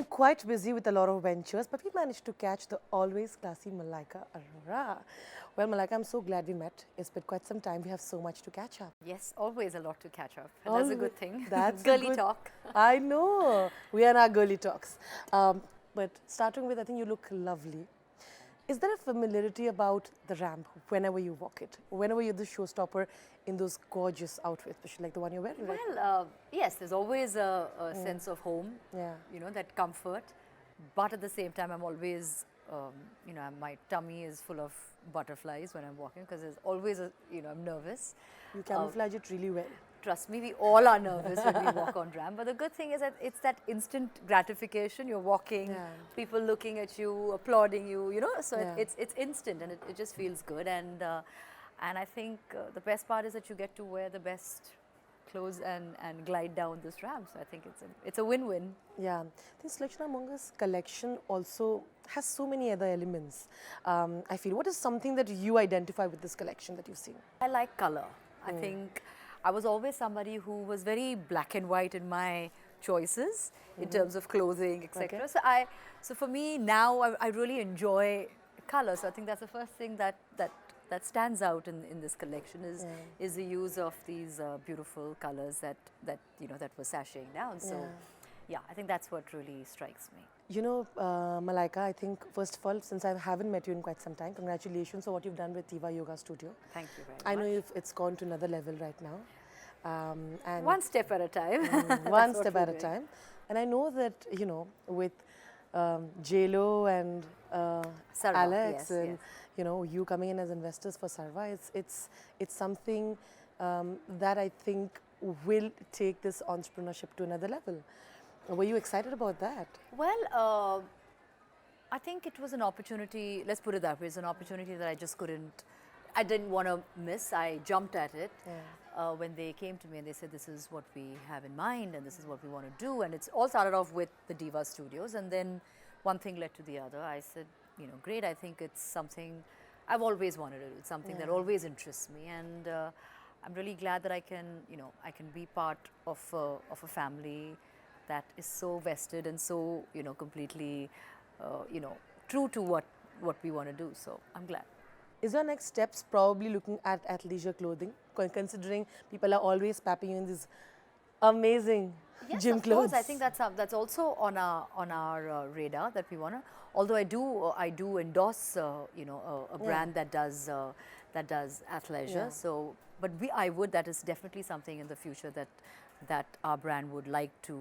been quite busy with a lot of ventures, but we managed to catch the always classy Malaika Arora. Well, Malaika, I'm so glad we met. It's been quite some time. We have so much to catch up. Yes, always a lot to catch up. And that's a good thing. That's girly good. talk. I know. We are in our girly talks. But starting with, I think you look lovely. Is there a familiarity about the ramp whenever you walk it? Whenever you're the showstopper in those gorgeous outfits, especially like the one you're wearing right now? Well, yes, there's always a sense of home, Yeah. you know, that comfort. But at the same time, I'm always, you know, my tummy is full of butterflies when I'm walking because there's always, I'm nervous. You camouflage it really well. Trust me, we all are nervous when we walk on ramp. But the good thing is that it's that instant gratification. You're walking, Yeah. people looking at you, applauding you, you know. So Yeah. it's instant and it just feels good. And I think the best part is that you get to wear the best clothes and glide down this ramp. So I think it's a win-win. Yeah, I think Sulakshana Munga's collection also has so many other elements. I feel, what is something that you identify with this collection that you've seen? I like color. I think I was always somebody who was very black and white in my choices in terms of clothing, etc. Okay. So for me now, I really enjoy color. So I think that's the first thing that stands out in this collection is the use of these beautiful colors that were sashaying down. So yeah, I think that's what really strikes me. You know, Malaika, I think first of all, since I haven't met you in quite some time, congratulations for what you've done with Tiva Yoga Studio. Thank you very much. I know it's gone to another level right now. And one step at a time. One step at a time. And I know that, you know, with J-Lo and Sarva, Alex yes, and, yes. you know, you coming in as investors for Sarva, it's something that I think will take this entrepreneurship to another level. Were you excited about that? Well, I think it was an opportunity, let's put it that way, it's an opportunity that I didn't want to miss. I jumped at it when they came to me and they said, this is what we have in mind and this is what we want to do. And it's all started off with the Diva Studios and then one thing led to the other. I said, you know, great, I think it's something I've always wanted to do. It's something that always interests me. And I'm really glad that I can be part of a family that is so vested and so, you know, completely, true to what we want to do. So I'm glad. Is your next steps probably looking at athleisure clothing, considering people are always papping you in these amazing gym of clothes? course. I think that's also on our radar that we want to. Although I do endorse a brand that does athleisure. Yeah. So, but that is definitely something in the future that our brand would like to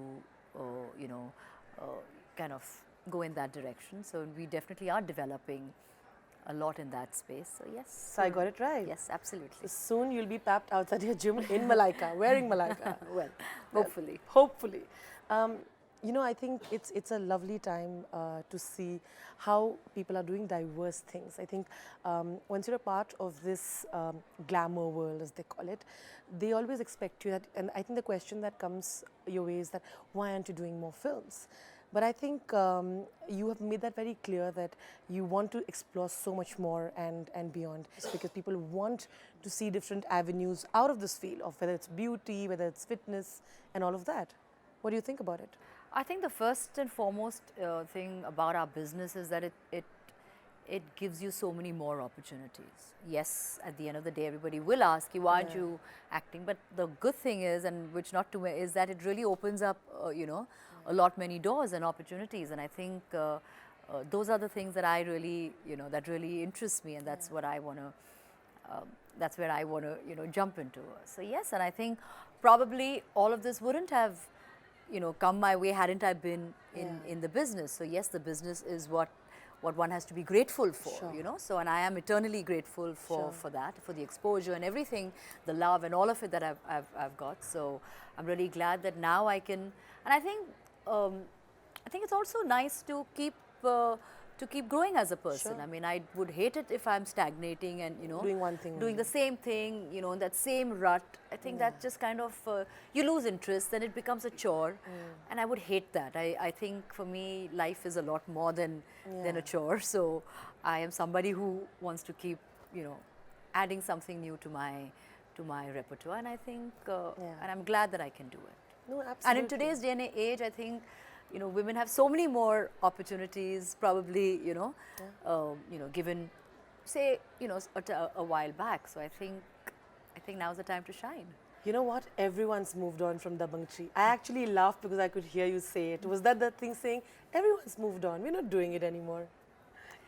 kind of go in that direction. So we definitely are developing a lot in that space. So yes. So I got it right. Yes, absolutely. Soon you'll be papped outside your gym in Malaika, wearing Malaika. Well, hopefully. Hopefully. You know, I think it's a lovely time to see how people are doing diverse things. I think once you're a part of this glamour world, as they call it, they always expect you that, and I think the question that comes your way is that, why aren't you doing more films? But I think you have made that very clear that you want to explore so much more and beyond, because people want to see different avenues out of this field of whether it's beauty, whether it's fitness and all of that. What do you think about it? I think the first and foremost thing about our business is that it gives you so many more opportunities. Yes, at the end of the day, everybody will ask you, why aren't you acting? But the good thing is, and which not to is that it really opens up, a lot many doors and opportunities. And I think those are the things that I really, that really interests me, and that's what I want to. That's where I want to, jump into. So yes, and I think probably all of this wouldn't have, come my way hadn't I been in the business. So yes, the business is what one has to be grateful for, So, and I am eternally grateful for that, for the exposure and everything, the love and all of it that I've got. So I'm really glad that now I can, and I think it's also nice to keep growing as a person. I mean, I would hate it if I'm stagnating and, Doing one thing doing the same thing, in that same rut. I think that just kind of, you lose interest, then it becomes a chore. And I would hate that. I think for me, life is a lot more than a chore. So I am somebody who wants to keep, adding something new to my repertoire. And I think, and I'm glad that I can do it. No, absolutely. And in today's day and age, I think, you know, women have so many more opportunities, probably, given, say, a while back. So I think now's the time to shine. You know what? Everyone's moved on from Dabang Tree. I actually laughed because I could hear you say it. Was that the thing saying, everyone's moved on, we're not doing it anymore?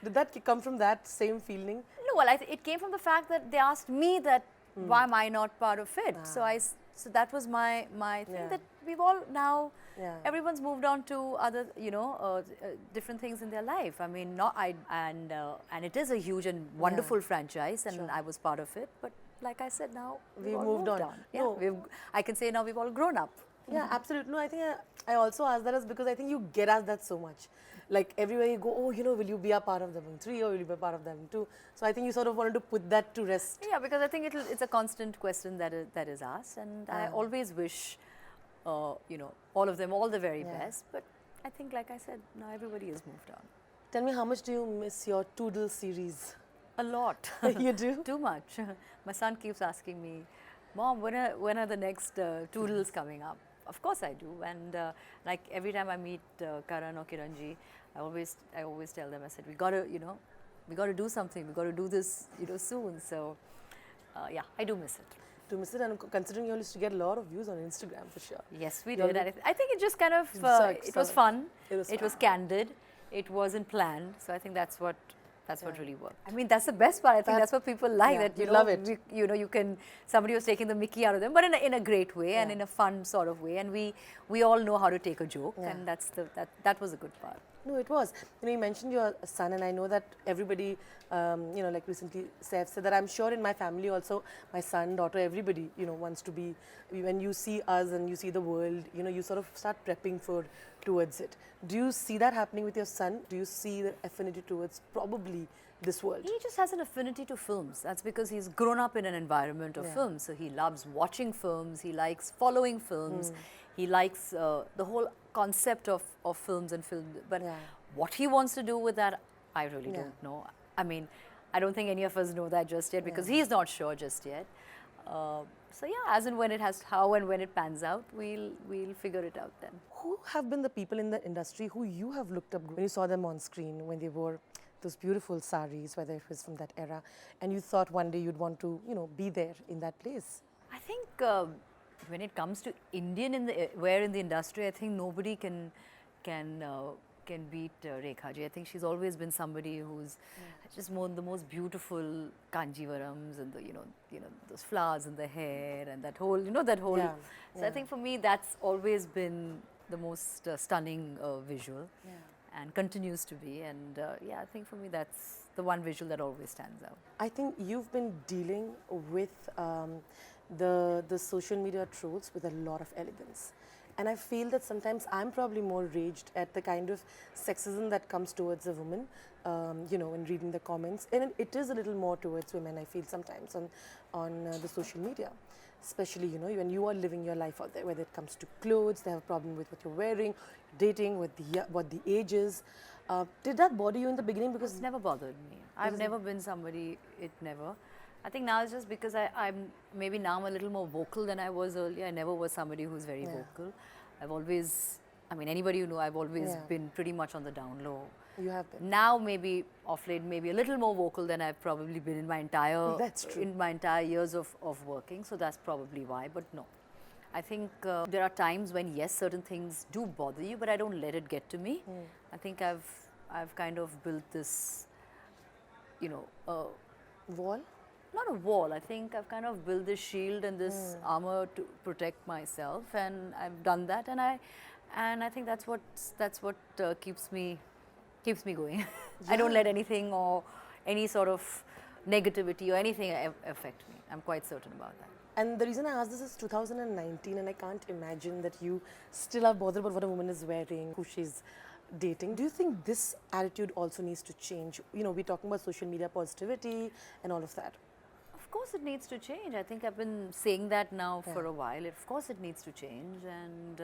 Did that come from that same feeling? No, well, it came from the fact that they asked me that why am I not part of it? So that was my thing, that we've all now, everyone's moved on to other, different things in their life. I mean, and it is a huge and wonderful franchise, and I was part of it. But like I said, now we've all moved on. Yeah, No. I can say now we've all grown up. Yeah, absolutely. No, I think I also asked that is because I think you get asked that so much. Like everywhere you go, oh, will you be a part of Dabang 3 or will you be a part of Dabang 2? So I think you sort of wanted to put that to rest. Yeah, because I think it's a constant question that is asked, and I always wish, all of them all the very best. But I think, like I said, now everybody has moved on. Tell me, how much do you miss your Toodle series? A lot. You do? Too much. My son keeps asking me, Mom, when are the next Toodles coming up? Of course I do, and like every time I meet Karan or Kiranji, I always tell them, I said, we got to do something, we got to do this, soon. So yeah, I do miss it. To miss it, and considering you used to get a lot of views on Instagram for sure. Yes, we did. And I think it just kind of it was fun. It was candid. It wasn't planned. So I think that's what really worked. I mean, that's the best part. I think that's what people like. Yeah, that you love it. you can, somebody was taking the mickey out of them, but in a great way and in a fun sort of way. And we all know how to take a joke, and that was a good part. No, it was. You mentioned your son, and I know that everybody, like recently Saif said that I'm sure in my family also, my son, daughter, everybody, wants to be, when you see us and you see the world, you sort of start prepping towards it. Do you see that happening with your son? Do you see the affinity towards probably this world? He just has an affinity to films. That's because he's grown up in an environment of films. So he loves watching films, he likes following films, he likes the whole concept of films and film. But what he wants to do with that, I really don't know. I mean, I don't think any of us know that just yet, because he's not sure just yet. So yeah, as and when how and when it pans out, we'll figure it out then. Who have been the people in the industry who you have looked up when you saw them on screen, when they wore those beautiful saris, whether it was from that era, and you thought one day you'd want to, be there in that place? I think when it comes to Indian wear in the industry, I think nobody can beat Rekha ji. I think she's always been somebody who's just the most beautiful kanjivarams and those flowers in the hair and that whole So I think for me that's always been the most stunning visual, and continues to be. And I think for me that's the one visual that always stands out. I think you've been dealing with the social media trolls with a lot of elegance. And I feel that sometimes I'm probably more raged at the kind of sexism that comes towards a woman, in reading the comments. And it is a little more towards women, I feel, sometimes on the social media. Especially, when you are living your life out there, whether it comes to clothes, they have a problem with what you're wearing, dating, what the age is. Did that bother you in the beginning? Because it's never bothered me. I've never been somebody, it never. I think now it's just because I'm maybe now I'm a little more vocal than I was earlier. I never was somebody who's very vocal. I've always, anybody you know, I've always been pretty much on the down low. You have been. Now maybe off late, maybe a little more vocal than I've probably been in my entire years of working. So that's probably why. But no, I think there are times when yes, certain things do bother you, but I don't let it get to me. I think I've kind of built this, wall. Not a wall. I think I've kind of built this shield and this armor to protect myself, and I've done that, and I think that's what keeps me going. I don't let anything or any sort of negativity or anything affect me. I'm quite certain about that. And the reason I asked this is 2019, and I can't imagine that you still are bothered about what a woman is wearing, who she's dating. Do you think this attitude also needs to change? We're talking about social media positivity and all of that. Of course it needs to change. I think I've been saying that now for a while. Of course it needs to change, and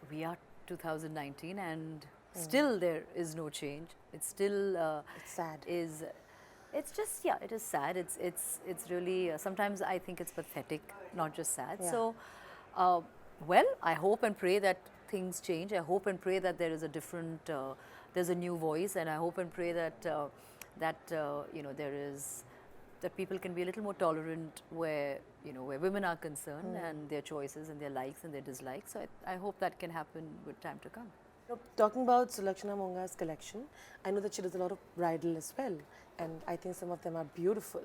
we are 2019 and still there is no change. It's still it's sad. It's just it is sad. It's really sometimes I think it's pathetic, not just sad. So well, I hope and pray that things change. I hope and pray that there is a different, there's a new voice, and I hope and pray that you know, that people can be a little more tolerant where, you know, where women are concerned and their choices and their likes and their dislikes. So I hope that can happen with time to come. Talking about Sulakshana Monga's collection, I know that she does a lot of bridal as well, and I think some of them are beautiful.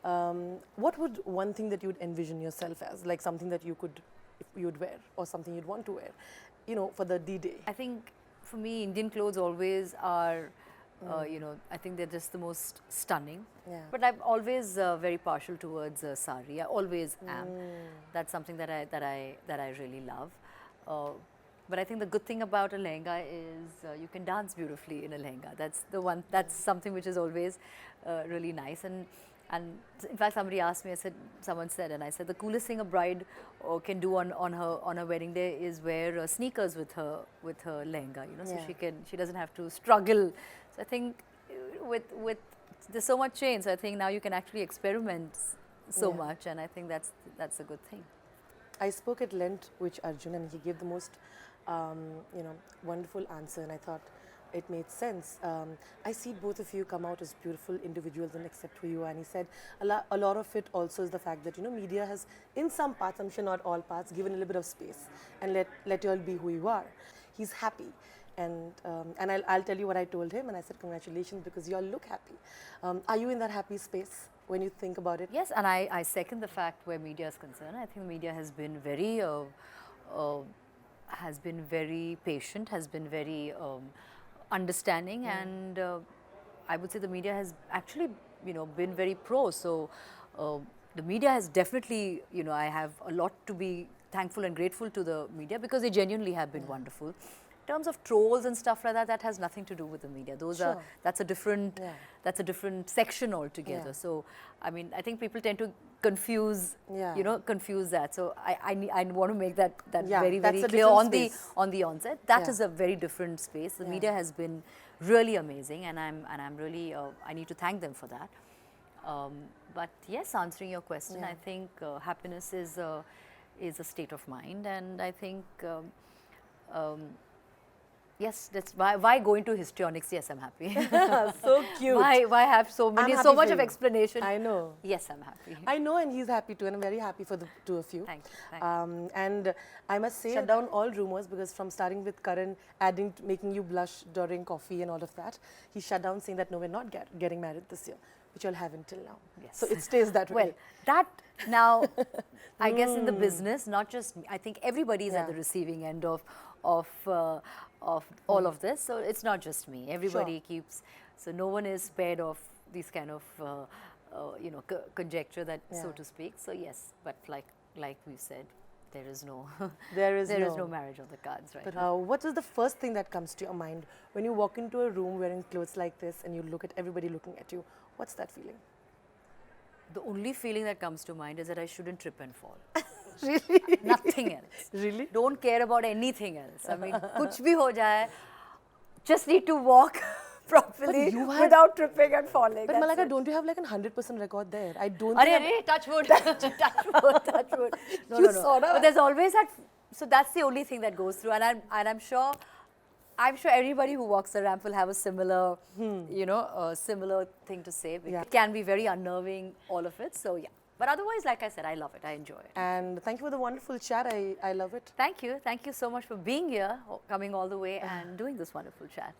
What would one thing that you would envision yourself as, like something that you could, if you'd wear, or something you'd want to wear, you know, for the D-Day? I think for me, Indian clothes always are, you know, I think they're just the most stunning. Yeah. But I'm always very partial towards sari. I always am. That's something that I really love. But I think the good thing about a lehenga is you can dance beautifully in a lehenga. That's the one. That's something which is always really nice. And in fact, somebody asked me. Someone said, and I said, the coolest thing a bride can do on her wedding day is wear sneakers with her lehenga. You know, so she doesn't have to struggle. So I think with there's so much change. So I think now you can actually experiment so much, and I think that's a good thing. I spoke at length with Arjun, and he gave the most, you know, wonderful answer, and I thought it made sense. I see both of you come out as beautiful individuals, and except for you, and he said a lot of it also is the fact that, you know, media has, in some parts, I'm sure not all parts, given a little bit of space and let you all be who you are. He's happy. And I'll tell you what I told him, and I said, congratulations, because you all look happy. Are you in that happy space when you think about it? Yes, and I second the fact where media is concerned. I think the media has been very patient, has been very understanding, and I would say the media has actually, you know, been very pro. So the media has definitely, you know, I have a lot to be thankful and grateful to the media, because they genuinely have been wonderful. In terms of trolls and stuff like that, that has nothing to do with the media. Those are, that's a different section altogether. So I mean, I think people tend to confuse, you know, confuse that. So I want to make that very clear on the onset. That is a very different space. The media has been really amazing, and I'm really I need to thank them for that. But yes, answering your question, I think happiness is a state of mind, and I think yes, that's why go into histrionics. Yes, I'm happy. So cute. Why have so much of explanation? I know. Yes, I'm happy. I know, and he's happy too, and I'm very happy for the two of you. Thank you. And I must say, shut down all rumors, because from starting with Karan making you blush during coffee and all of that, he shut down saying that no, we're not getting married this year, which you'll have until now. Yes. So it stays that way. Well, that now, I guess in the business, not just me, I think everybody is at the receiving end of all of this. So it's not just me. Everybody keeps, so no one is spared of these kind of you know, conjecture, that so to speak. So yes, but like we said, there is no there is no marriage on the cards, right? But what is the first thing that comes to your mind when you walk into a room wearing clothes like this and you look at everybody looking at you? What's that feeling? The only feeling that comes to mind is that I shouldn't trip and fall. Really? Nothing else. Really? Don't care about anything else. I mean, kuch bhi ho jaye, just need to walk properly without tripping and falling. But Malaika, don't you have like a 100% record there? I don't think... touch wood. touch wood. No. But there's always that... So that's the only thing that goes through. And I'm sure everybody who walks the ramp will have a similar, you know, similar thing to say. It can be very unnerving, all of it. So yeah. But otherwise, like I said, I love it. I enjoy it. And thank you for the wonderful chat. I love it. Thank you. Thank you so much for being here, coming all the way and doing this wonderful chat.